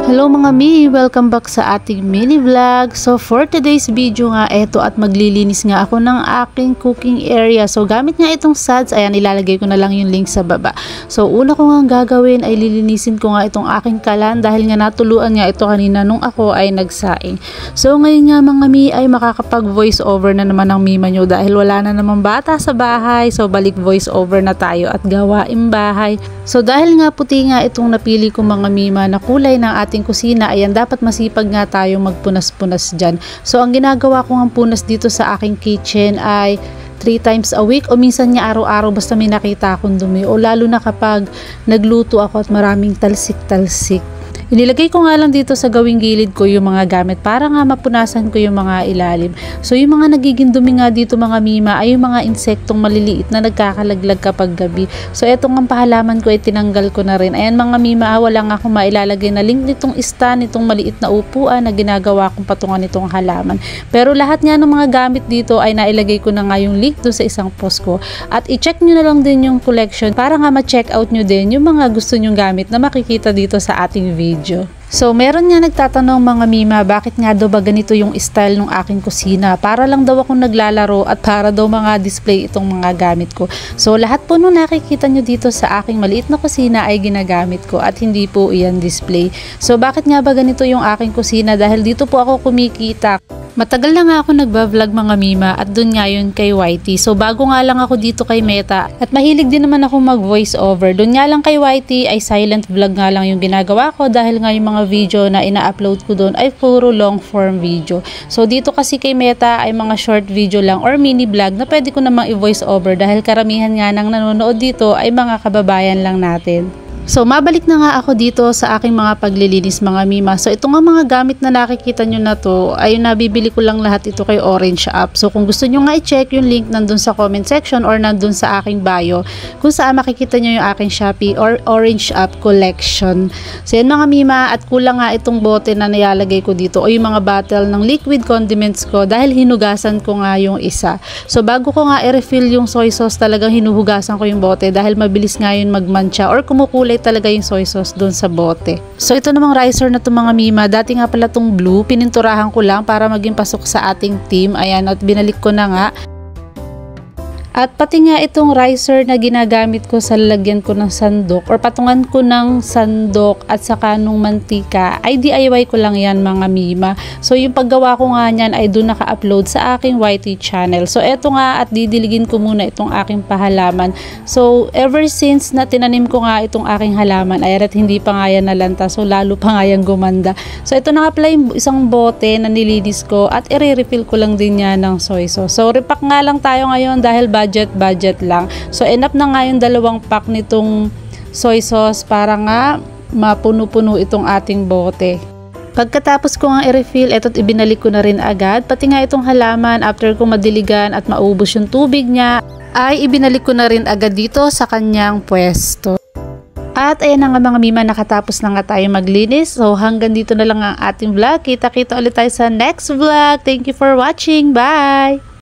Hello mga mi! Welcome back sa ating mini vlog. So for today's video nga, eto at maglilinis nga ako ng aking cooking area. So gamit nga itong suds, ayan, ilalagay ko na lang yung link sa baba. So una ko nga gagawin ay lilinisin ko nga itong aking kalan dahil nga natuluan nga ito kanina nung ako ay nagsaing. So ngayon nga mga mi ay makakapag voice over na naman ang mima nyo dahil wala na naman bata sa bahay. So balik voice over na tayo at gawaing bahay. So dahil nga puti nga itong napili ko mga mima na kulay ng ating kusina, ayan, dapat masipag nga tayo magpunas-punas dyan. So ang ginagawa ko ng punas dito sa aking kitchen ay 3 times a week o minsan nga araw-araw basta may nakita akong dumi, o lalo na kapag nagluto ako at maraming talsik-talsik. Inilagay ko nga lang dito sa gawing gilid ko yung mga gamit para nga mapunasan ko yung mga ilalim. So yung mga nagiging dumi nga dito mga mima ay yung mga insektong maliliit na nagkakalaglag kapag gabi. So etong ang pahalaman ko ay tinanggal ko na rin. Ayan mga mima, wala nga akong mailalagay na link nitong stand, itong maliit na upuan na ginagawa kong patungan nitong halaman. Pero lahat nga ng mga gamit dito ay nailagay ko na nga yung link doon sa isang post ko. At i-check nyo na lang din yung collection para nga ma-check out nyo din yung mga gusto nyong gamit na makikita dito sa ating video. So meron nga nagtatanong mga mima, bakit nga daw ba ganito yung style ng aking kusina? Para lang daw akong naglalaro at para daw mga display itong mga gamit ko. So lahat po nung nakikita nyo dito sa aking maliit na kusina ay ginagamit ko at hindi po iyan display. So bakit nga ba ganito yung aking kusina? Dahil dito po ako kumikita. Matagal na nga ako nagba-vlog mga mima at dun nga yun kay YT. So bago nga lang ako dito kay Meta at mahilig din naman ako mag voice over. Dun nga lang kay YT ay silent vlog nga lang yung ginagawa ko dahil nga yung mga video na ina-upload ko dun ay puro long form video. So dito kasi kay Meta ay mga short video lang or mini vlog na pwede ko namang i-voice over dahil karamihan nga ng nanonood dito ay mga kababayan lang natin. So mabalik na nga ako dito sa aking mga paglilinis mga mima. So ito nga mga gamit na nakikita nyo na to ay nabibili ko lang lahat ito kay Orange App. So kung gusto nyo nga i-check yung link nandun sa comment section or nandun sa aking bio kung saan makikita nyo yung aking Shopee or Orange App collection. So yan mga mima, at kulang nga itong bote na nilalagay ko dito o yung mga bottle ng liquid condiments ko dahil hinugasan ko nga yung isa. So bago ko nga i-refill yung soy sauce, talagang hinuhugasan ko yung bote dahil mabilis nga yun magmancha or kumukulay talaga yung soy sauce doon sa bote. So ito namang ricer na to mga mima, dati nga pala tong blue, pininturahan ko lang para maging pasok sa ating team. Ayan, at binalik ko na nga. At pati nga itong ricer na ginagamit ko sa lalagyan ko ng sandok or patungan ko ng sandok at saka nung mantika ay DIY ko lang yan mga mima. So yung paggawa ko nga niyan ay doon naka-upload sa aking YT channel. So eto nga, at didiligin ko muna itong aking pahalaman. So ever since na tinanim ko nga itong aking halaman ay at hindi pa nga yan nalanta, so lalo pa nga yan gumanda. So ito na nga pala yung isang bote na nilinis ko at i-refill ko lang din yan ng soy sauce. So repack nga lang tayo ngayon dahil budget lang. So enough na nga yung 2 pack nitong soy sauce para nga mapuno-puno itong ating bote. Pagkatapos ko nga i-refill, eto't ibinalik ko na rin agad. Pati nga itong halaman, after ko madiligan at maubos yung tubig niya, ay ibinalik ko na rin agad dito sa kanyang pwesto. At ayan na nga mga mima, nakatapos na nga tayo maglinis. So hanggang dito na lang ang ating vlog. Kita-kita ulit tayo sa next vlog. Thank you for watching. Bye!